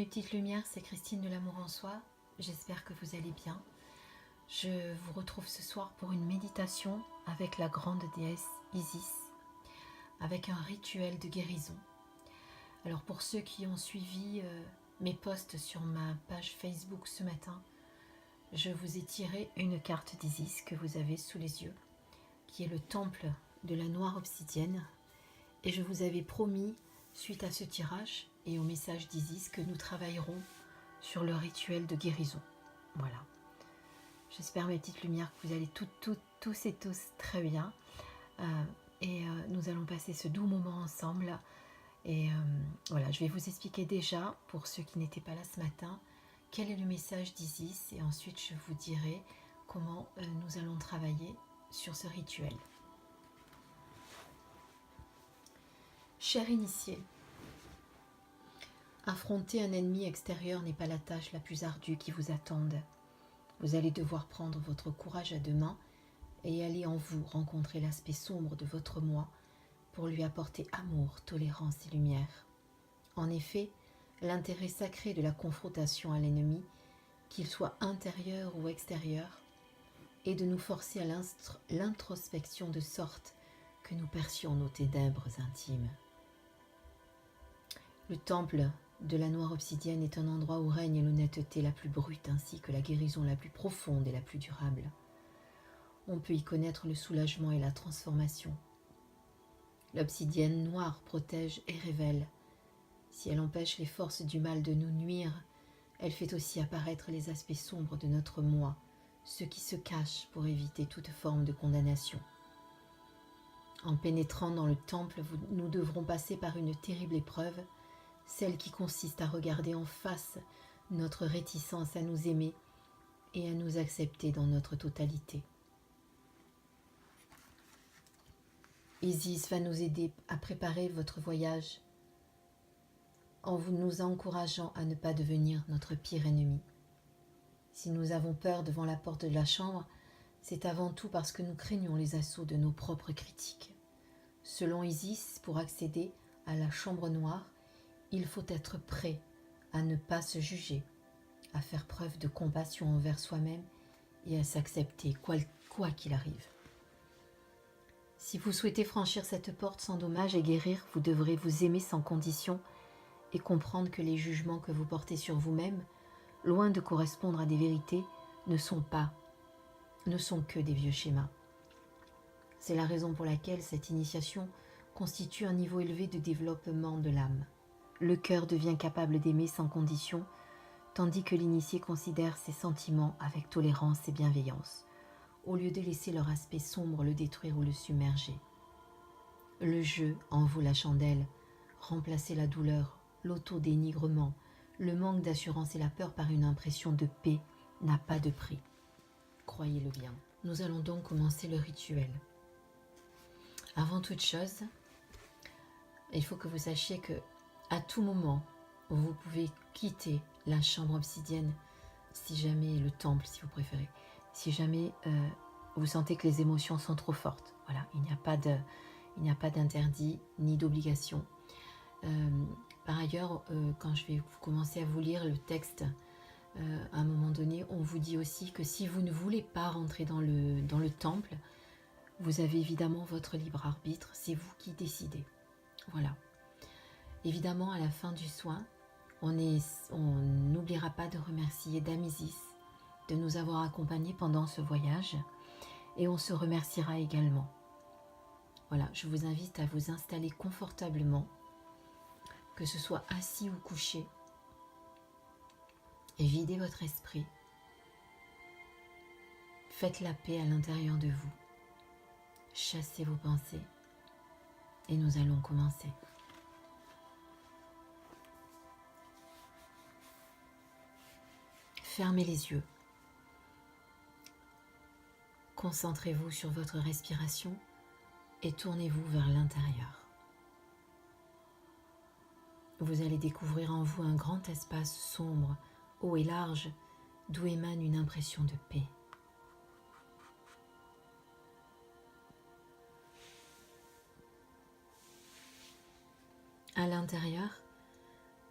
petites lumières, c'est Christine de l'Amour en Soi. J'espère que vous allez bien. Je vous retrouve ce soir pour une méditation avec la grande déesse Isis, avec un rituel de guérison. Alors pour ceux qui ont suivi mes posts sur ma page Facebook ce matin, je vous ai tiré une carte d'Isis que vous avez sous les yeux, qui est le temple de la noire obsidienne. Et je vous avais promis, suite à ce tirage et au message d'Isis, que nous travaillerons sur le rituel de guérison. Voilà. J'espère, mes petites lumières, que vous allez tous et tous très bien. Nous allons passer ce doux moment ensemble. Voilà, je vais vous expliquer déjà, pour ceux qui n'étaient pas là ce matin, quel est le message d'Isis. Et ensuite, je vous dirai comment nous allons travailler sur ce rituel. Cher initié, affronter un ennemi extérieur n'est pas la tâche la plus ardue qui vous attende. Vous allez devoir prendre votre courage à deux mains et aller en vous rencontrer l'aspect sombre de votre moi pour lui apporter amour, tolérance et lumière. En effet, l'intérêt sacré de la confrontation à l'ennemi, qu'il soit intérieur ou extérieur, est de nous forcer à l'introspection de sorte que nous percions nos ténèbres intimes. Le temple de la noire obsidienne est un endroit où règne l'honnêteté la plus brute ainsi que la guérison la plus profonde et la plus durable. On peut y connaître le soulagement et la transformation. L'obsidienne noire protège et révèle. Si elle empêche les forces du mal de nous nuire, elle fait aussi apparaître les aspects sombres de notre moi, ceux qui se cachent pour éviter toute forme de condamnation. En pénétrant dans le temple, nous devrons passer par une terrible épreuve, celle qui consiste à regarder en face notre réticence à nous aimer et à nous accepter dans notre totalité. Isis va nous aider à préparer votre voyage en nous encourageant à ne pas devenir notre pire ennemi. Si nous avons peur devant la porte de la chambre, c'est avant tout parce que nous craignons les assauts de nos propres critiques. Selon Isis, pour accéder à la chambre noire, il faut être prêt à ne pas se juger, à faire preuve de compassion envers soi-même et à s'accepter quoi qu'il arrive. Si vous souhaitez franchir cette porte sans dommage et guérir, vous devrez vous aimer sans condition et comprendre que les jugements que vous portez sur vous-même, loin de correspondre à des vérités, ne sont que des vieux schémas. C'est la raison pour laquelle cette initiation constitue un niveau élevé de développement de l'âme. Le cœur devient capable d'aimer sans condition, tandis que l'initié considère ses sentiments avec tolérance et bienveillance, au lieu de laisser leur aspect sombre le détruire ou le submerger. Le jeu en vaut la chandelle, remplacez la douleur, l'autodénigrement, le manque d'assurance et la peur par une impression de paix n'a pas de prix. Croyez-le bien. Nous allons donc commencer le rituel. Avant toute chose, il faut que vous sachiez que à tout moment, vous pouvez quitter la chambre obsidienne, si jamais le temple, si vous préférez, si jamais vous sentez que les émotions sont trop fortes. Voilà, il n'y a pas d'interdit ni d'obligation. Par ailleurs, quand je vais commencer à vous lire le texte, à un moment donné, on vous dit aussi que si vous ne voulez pas rentrer dans le temple, vous avez évidemment votre libre arbitre, c'est vous qui décidez. Voilà. Évidemment, à la fin du soin, on n'oubliera pas de remercier Dame Isis de nous avoir accompagnés pendant ce voyage et on se remerciera également. Voilà, je vous invite à vous installer confortablement, que ce soit assis ou couché, et videz votre esprit. Faites la paix à l'intérieur de vous. Chassez vos pensées et nous allons commencer. Fermez les yeux. Concentrez-vous sur votre respiration et tournez-vous vers l'intérieur. Vous allez découvrir en vous un grand espace sombre, haut et large, d'où émane une impression de paix. À l'intérieur,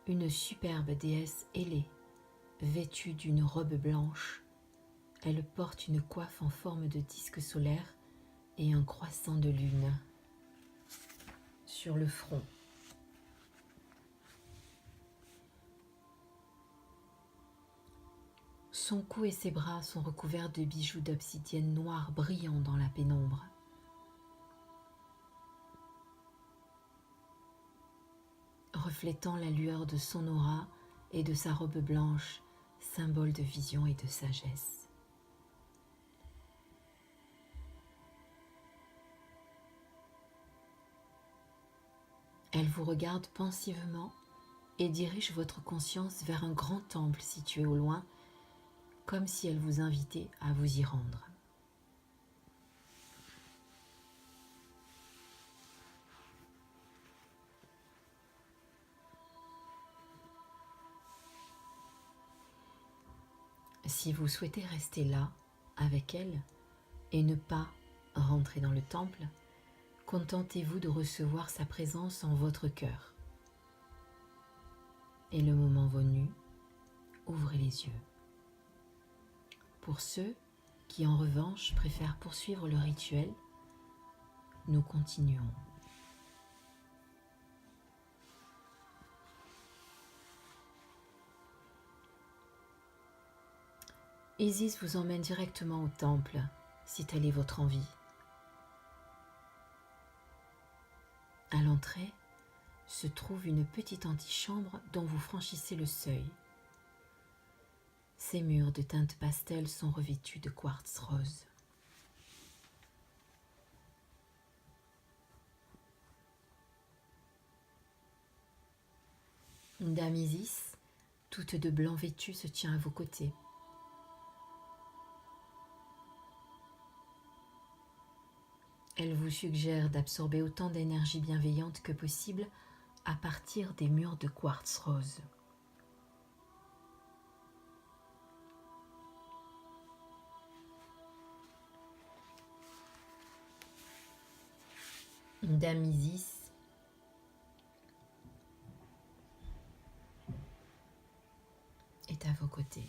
une superbe déesse ailée, vêtue d'une robe blanche. Elle porte une coiffe en forme de disque solaire et un croissant de lune sur le front. Son cou et ses bras sont recouverts de bijoux d'obsidienne noire brillant dans la pénombre. Reflétant la lueur de son aura et de sa robe blanche, symbole de vision et de sagesse. Elle vous regarde pensivement et dirige votre conscience vers un grand temple situé au loin, comme si elle vous invitait à vous y rendre. Si vous souhaitez rester là, avec elle, et ne pas rentrer dans le temple, contentez-vous de recevoir sa présence en votre cœur. Et le moment venu, ouvrez les yeux. Pour ceux qui, en revanche, préfèrent poursuivre le rituel, nous continuons. Isis vous emmène directement au temple, si telle est votre envie. À l'entrée se trouve une petite antichambre dont vous franchissez le seuil. Ses murs de teinte pastel sont revêtus de quartz rose. Une dame Isis, toute de blanc vêtue, se tient à vos côtés. Elle vous suggère d'absorber autant d'énergie bienveillante que possible à partir des murs de quartz rose. Dame Isis est à vos côtés.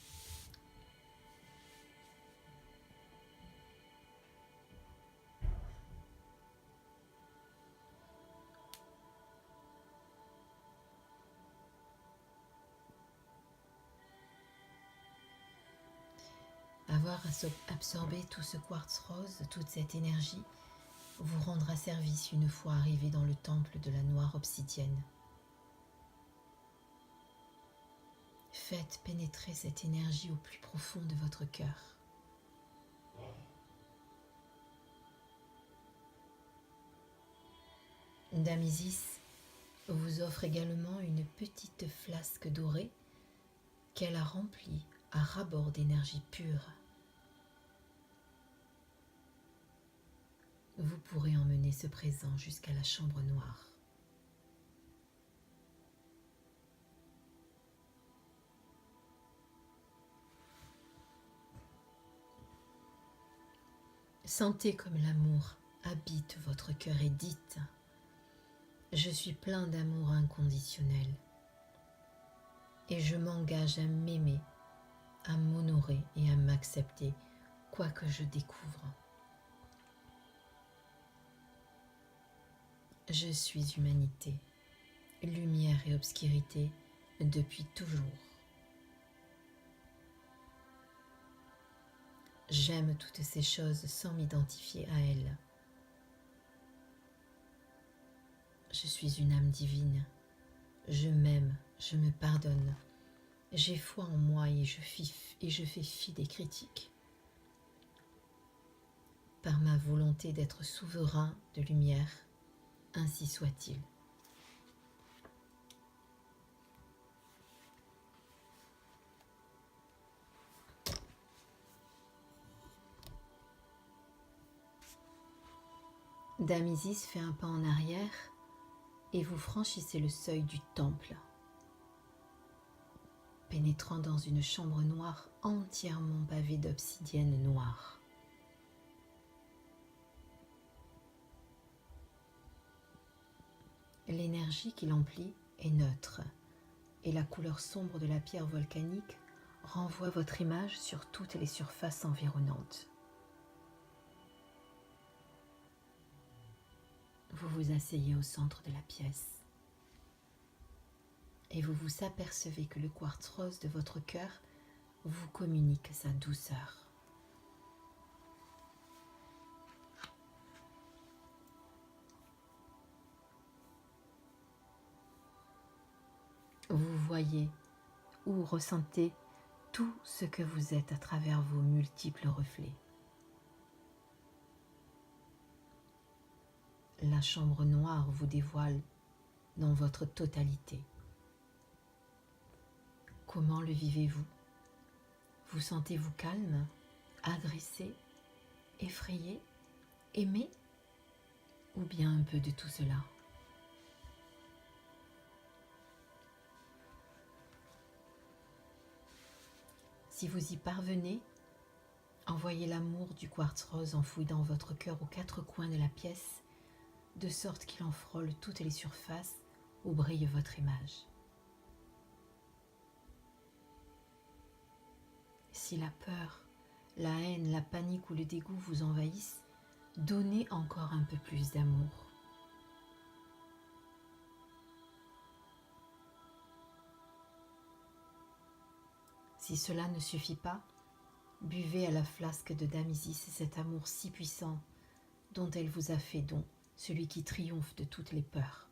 Avoir absorbé tout ce quartz rose, toute cette énergie, vous rendra service une fois arrivé dans le temple de la noire obsidienne. Faites pénétrer cette énergie au plus profond de votre cœur. Dame Isis vous offre également une petite flasque dorée qu'elle a remplie à ras-bord d'énergie pure. Vous pourrez emmener ce présent jusqu'à la chambre noire. Sentez comme l'amour habite votre cœur et dites « Je suis plein d'amour inconditionnel et je m'engage à m'aimer, à m'honorer et à m'accepter, quoi que je découvre. Je suis humanité, lumière et obscurité depuis toujours. J'aime toutes ces choses sans m'identifier à elles. Je suis une âme divine. Je m'aime, je me pardonne. J'ai foi en moi et je fais fi des critiques. Par ma volonté d'être souverain de lumière, ainsi soit-il. Dame Isis fait un pas en arrière et vous franchissez le seuil du temple, pénétrant dans une chambre noire entièrement pavée d'obsidienne noire. L'énergie qui l'emplit est neutre, et la couleur sombre de la pierre volcanique renvoie votre image sur toutes les surfaces environnantes. Vous vous asseyez au centre de la pièce et vous vous apercevez que le quartz rose de votre cœur vous communique sa douceur. Vous voyez ou ressentez tout ce que vous êtes à travers vos multiples reflets. La chambre noire vous dévoile dans votre totalité. Comment le vivez-vous? Vous sentez-vous calme, agressé, effrayé, aimé, ou bien un peu de tout cela? Si vous y parvenez, envoyez l'amour du quartz rose enfoui dans votre cœur aux quatre coins de la pièce, de sorte qu'il en frôle toutes les surfaces où brille votre image. Si la peur, la haine, la panique ou le dégoût vous envahissent, donnez encore un peu plus d'amour. Si cela ne suffit pas, buvez à la flasque de Dame Isis cet amour si puissant dont elle vous a fait don, celui qui triomphe de toutes les peurs.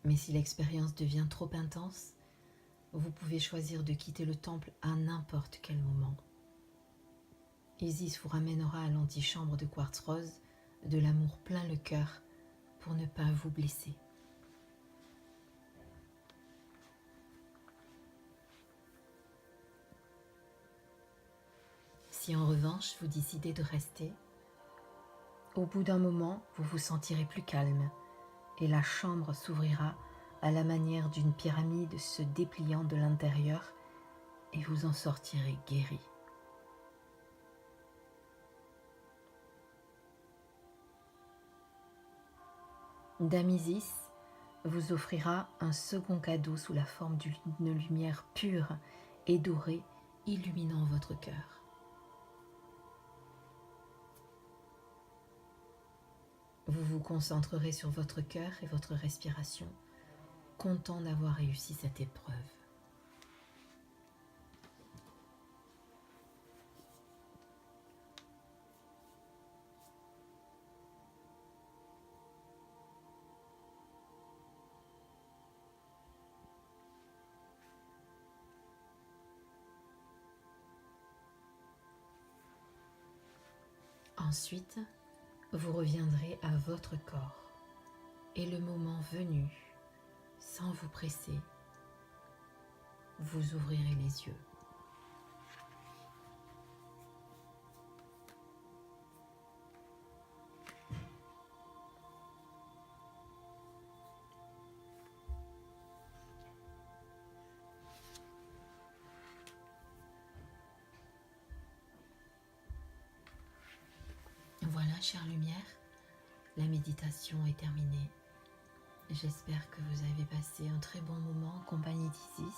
Mais si l'expérience devient trop intense, vous pouvez choisir de quitter le temple à n'importe quel moment. Isis vous ramènera à l'antichambre de quartz rose, de l'amour plein le cœur, pour ne pas vous blesser. Si en revanche vous décidez de rester, au bout d'un moment, vous vous sentirez plus calme et la chambre s'ouvrira à la manière d'une pyramide se dépliant de l'intérieur et vous en sortirez guéri. Dame Isis vous offrira un second cadeau sous la forme d'une lumière pure et dorée illuminant votre cœur. Vous vous concentrerez sur votre cœur et votre respiration, content d'avoir réussi cette épreuve. Ensuite, vous reviendrez à votre corps et le moment venu, sans vous presser, vous ouvrirez les yeux. Voilà, chère lumière, la méditation est terminée. J'espère que vous avez passé un très bon moment en compagnie d'Isis.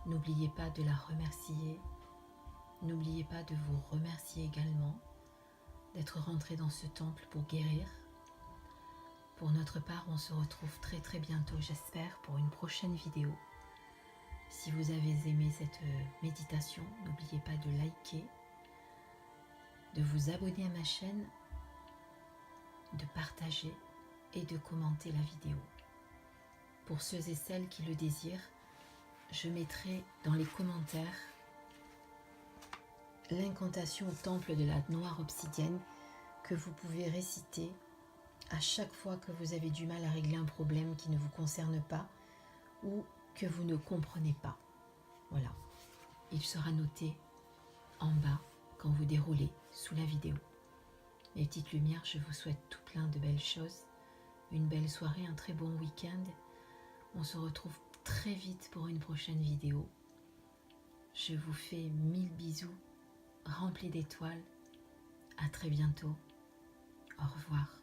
N'oubliez pas de la remercier. N'oubliez pas de vous remercier également d'être rentré dans ce temple pour guérir. Pour notre part, on se retrouve très bientôt, j'espère, pour une prochaine vidéo. Si vous avez aimé cette méditation, n'oubliez pas de liker, de vous abonner à ma chaîne, de partager et de commenter la vidéo. Pour ceux et celles qui le désirent, je mettrai dans les commentaires l'incantation au temple de la noire obsidienne que vous pouvez réciter à chaque fois que vous avez du mal à régler un problème qui ne vous concerne pas ou que vous ne comprenez pas. Voilà, il sera noté en bas quand vous déroulez sous la vidéo. Mes petites lumières, je vous souhaite tout plein de belles choses, une belle soirée, un très bon week-end. On se retrouve très vite pour une prochaine vidéo. Je vous fais 1000 bisous remplis d'étoiles. À très bientôt. Au revoir.